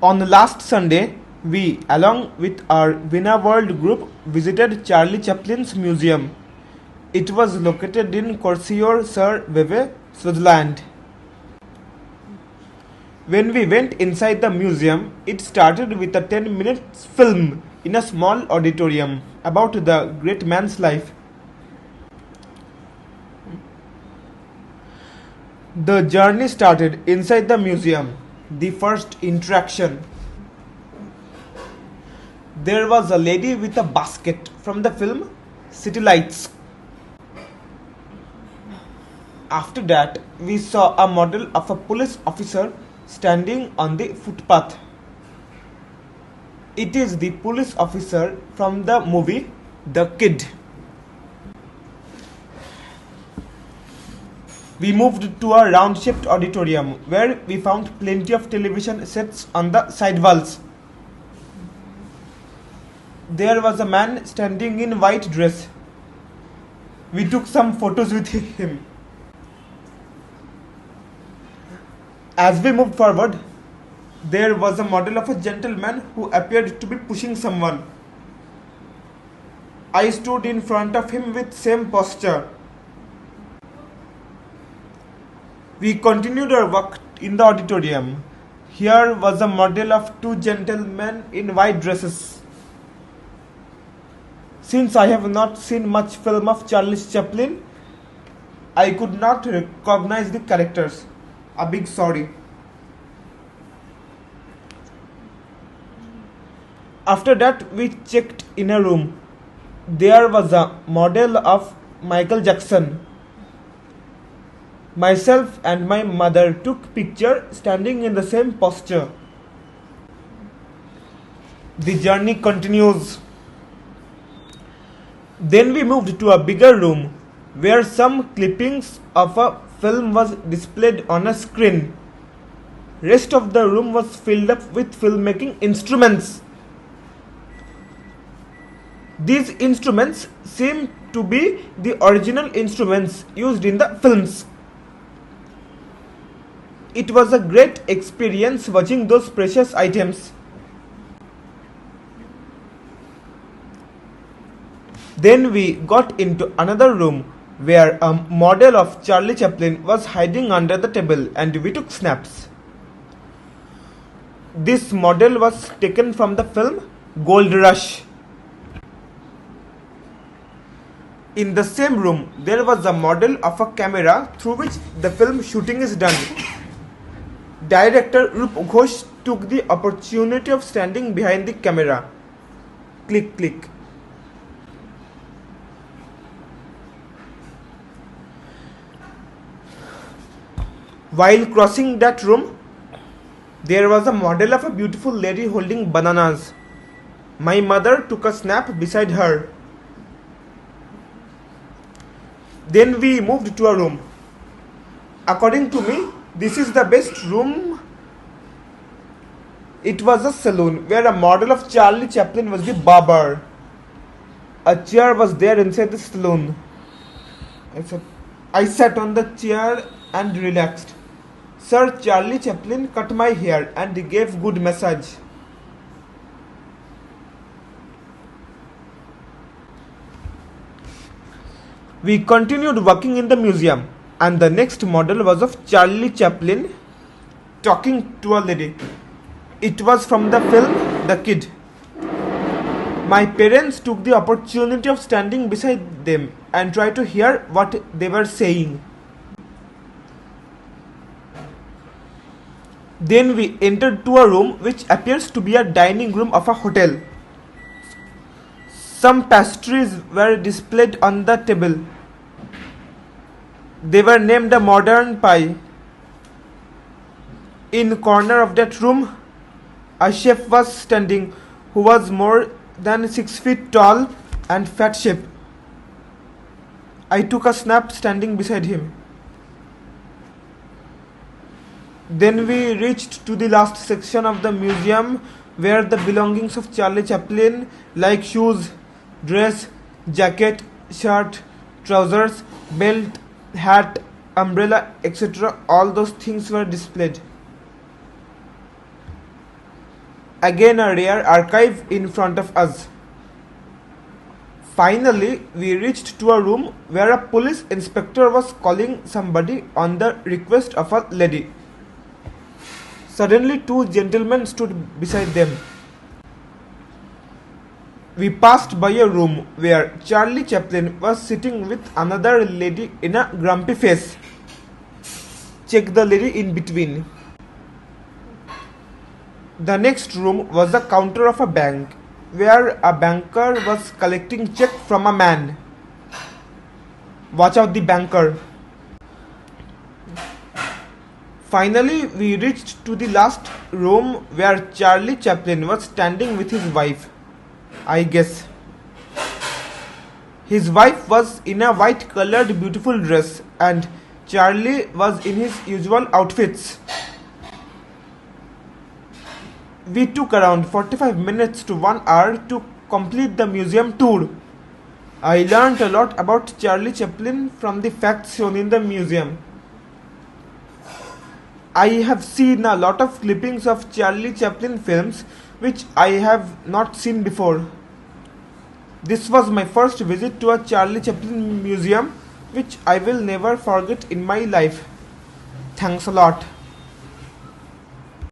On last Sunday, we, along with our Vina World group, visited Charlie Chaplin's museum. It was located in Corsier-sur-Veve, Switzerland. When we went inside the museum, it started with a 10-minute film in a small auditorium about the great man's life. The journey started inside the museum. The first interaction. There was a lady with a basket from the film City Lights. After that, we saw a model of a police officer standing on the footpath. It is the police officer from the movie The Kid. We moved to a round-shaped auditorium where we found plenty of television sets on the side walls. There was a man standing in white dress. We took some photos with him. As we moved forward, there was a model of a gentleman who appeared to be pushing someone. I stood in front of him with same posture. We continued our walk in the auditorium. Here was a model of two gentlemen in white dresses. Since I have not seen much film of Charlie Chaplin, I could not recognize the characters. A big sorry. After that, we checked in a room. There was a model of Michael Jackson. Myself and my mother took picture standing in the same posture. The journey continues. Then we moved to a bigger room where some clippings of a film was displayed on a screen. Rest of the room was filled up with filmmaking instruments. These instruments seem to be the original instruments used in the films. It was a great experience watching those precious items. Then we got into another room where a model of Charlie Chaplin was hiding under the table and we took snaps. This model was taken from the film Gold Rush. In the same room, there was a model of a camera through which the film shooting is done. Director Rup Ghosh took the opportunity of standing behind the camera. Click, click. While crossing that room, there was a model of a beautiful lady holding bananas. My mother took a snap beside her. Then we moved to a room. According to me, this is the best room. It was a saloon where a model of Charlie Chaplin was the barber. A chair was there inside the saloon. I sat on the chair and relaxed. Sir Charlie Chaplin cut my hair and gave good massage. We continued walking in the museum, and the next model was of Charlie Chaplin talking to a lady. It was from the film The Kid. My parents took the opportunity of standing beside them and tried to hear what they were saying. Then we entered to a room which appears to be a dining room of a hotel. Some pastries were displayed on the table. They were named a modern pie. In corner of that room, a chef was standing who was more than 6 feet tall and fat chef. I took a snap standing beside him. Then we reached to the last section of the museum where the belongings of Charlie Chaplin like shoes, dress, jacket, shirt, trousers, belt, hat, umbrella, etc. all those things were displayed. Again, a rare archive in front of us. Finally, we reached to a room where a police inspector was calling somebody on the request of a lady. Suddenly, two gentlemen stood beside them. We passed by a room where Charlie Chaplin was sitting with another lady in a grumpy face. Check the lady in between. The next room was the counter of a bank, where a banker was collecting check from a man. Watch out the banker. Finally, we reached to the last room where Charlie Chaplin was standing with his wife, I guess. His wife was in a white colored beautiful dress and Charlie was in his usual outfits. We took around 45 minutes to 1 hour to complete the museum tour. I learned a lot about Charlie Chaplin from the facts shown in the museum. I have seen a lot of clippings of Charlie Chaplin films which I have not seen before. This was my first visit to a Charlie Chaplin museum which I will never forget in my life. Thanks a lot.